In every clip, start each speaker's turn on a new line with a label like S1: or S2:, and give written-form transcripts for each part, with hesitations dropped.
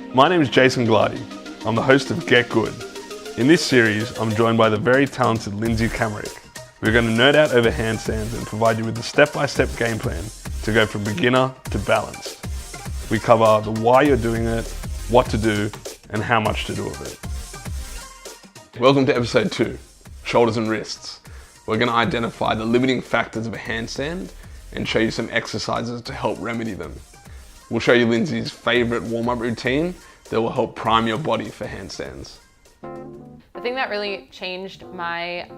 S1: My name is Jason Glardy. I'm the host of Get Good. In this series, I'm joined by the very talented Lindsay Camerick. We're going to nerd out over handstands and provide you with a step-by-step game plan to go from beginner to balanced. We cover the why you're doing it, what to do, and how much to do of it. Welcome to episode 2, shoulders and wrists. We're going to identify the limiting factors of a handstand and show you some exercises to help remedy them. We'll show you Lindsay's favorite warm-up routine that will help prime your body for handstands.
S2: The thing that really changed my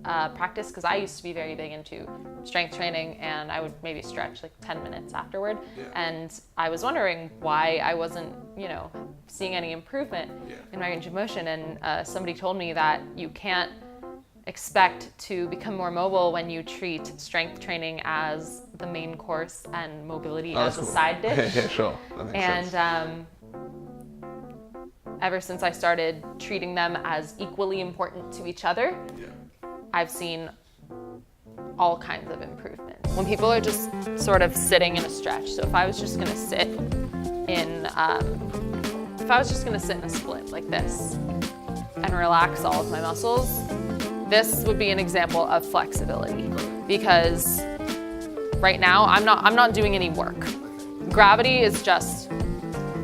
S2: practice, because I used to be very big into strength training and I would maybe stretch like 10 minutes afterward. Yeah. And I was wondering why I wasn't, seeing any improvement in my range of motion. And somebody told me that you can't expect to become more mobile when you treat strength training as the main course and mobility as a side dish.
S1: Yeah, sure. That makes sense.
S2: Ever since I started treating them as equally important to each other, I've seen all kinds of improvement. When people are just sort of sitting in a stretch, so if I was just gonna sit in a split like this and relax all of my muscles, this would be an example of flexibility, because right now I'm not doing any work. Gravity is just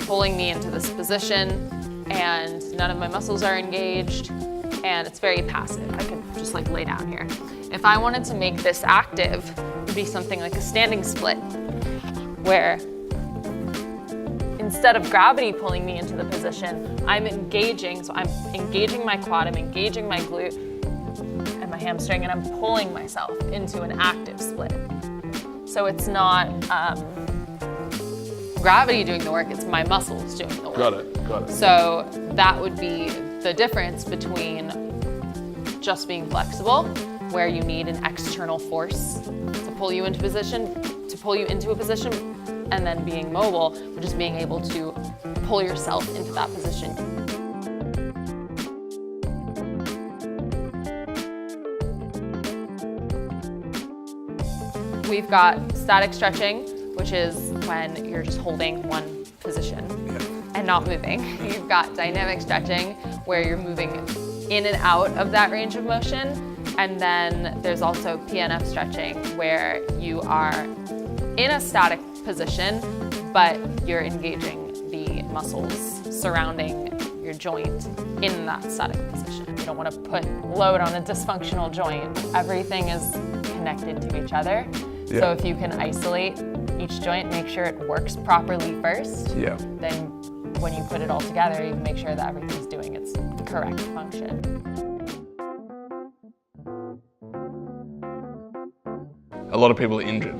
S2: pulling me into this position and none of my muscles are engaged and it's very passive. I could just lay down here. If I wanted to make this active, it would be something like a standing split, where instead of gravity pulling me into the position, I'm engaging, so I'm engaging my quad, I'm engaging my glute and my hamstring, and I'm pulling myself into an active split. So it's not gravity doing the work, it's my muscles doing the work.
S1: Got it.
S2: So that would be the difference between just being flexible, where you need an external force to pull you into a position, and then being mobile, which is being able to pull yourself into that position. We've got static stretching, which is when you're just holding one position and not moving. You've got dynamic stretching, where you're moving in and out of that range of motion. And then there's also PNF stretching, where you are in a static position, but you're engaging the muscles surrounding your joint in that static position. You don't want to put load on a dysfunctional joint. Everything is connected to each other. Yeah. So if you can isolate each joint, make sure it works properly first, then when you put it all together, you can make sure that everything's doing its correct function.
S1: A lot of people are injured,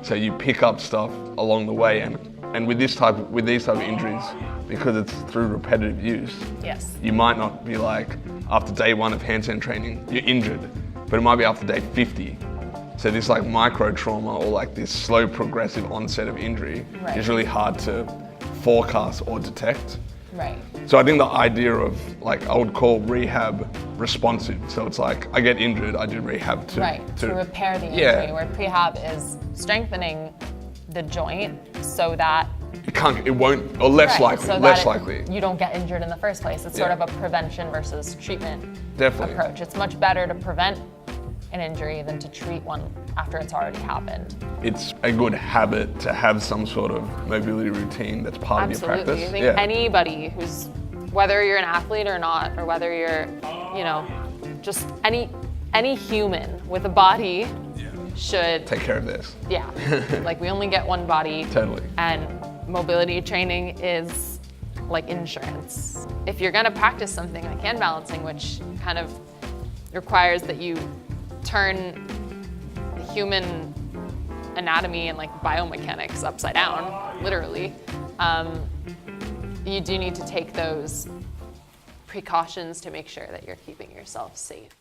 S1: so you pick up stuff along the way, and with these type of injuries, because it's through repetitive use, you might not be like, after day 1 of handstand training, you're injured, but it might be after day 50. So this micro trauma, or this slow progressive onset of injury is really hard to forecast or detect.
S2: Right.
S1: So I think the idea of I would call rehab responsive. So it's I get injured, I do rehab to
S2: repair the injury, where prehab is strengthening the joint so that
S1: it won't, or less likely.
S2: You don't get injured in the first place. It's sort of a prevention versus treatment approach. It's much better to prevent an injury than to treat one after it's already happened.
S1: It's a good habit to have some sort of mobility routine that's part of your practice.
S2: Absolutely. I think anybody who's, whether you're an athlete or not, or whether you're, just any human with a body should
S1: take care of this.
S2: Yeah. We only get one body.
S1: Totally.
S2: And mobility training is like insurance. If you're gonna practice something like hand balancing, which kind of requires that you turn human anatomy and biomechanics upside down, literally, you do need to take those precautions to make sure that you're keeping yourself safe.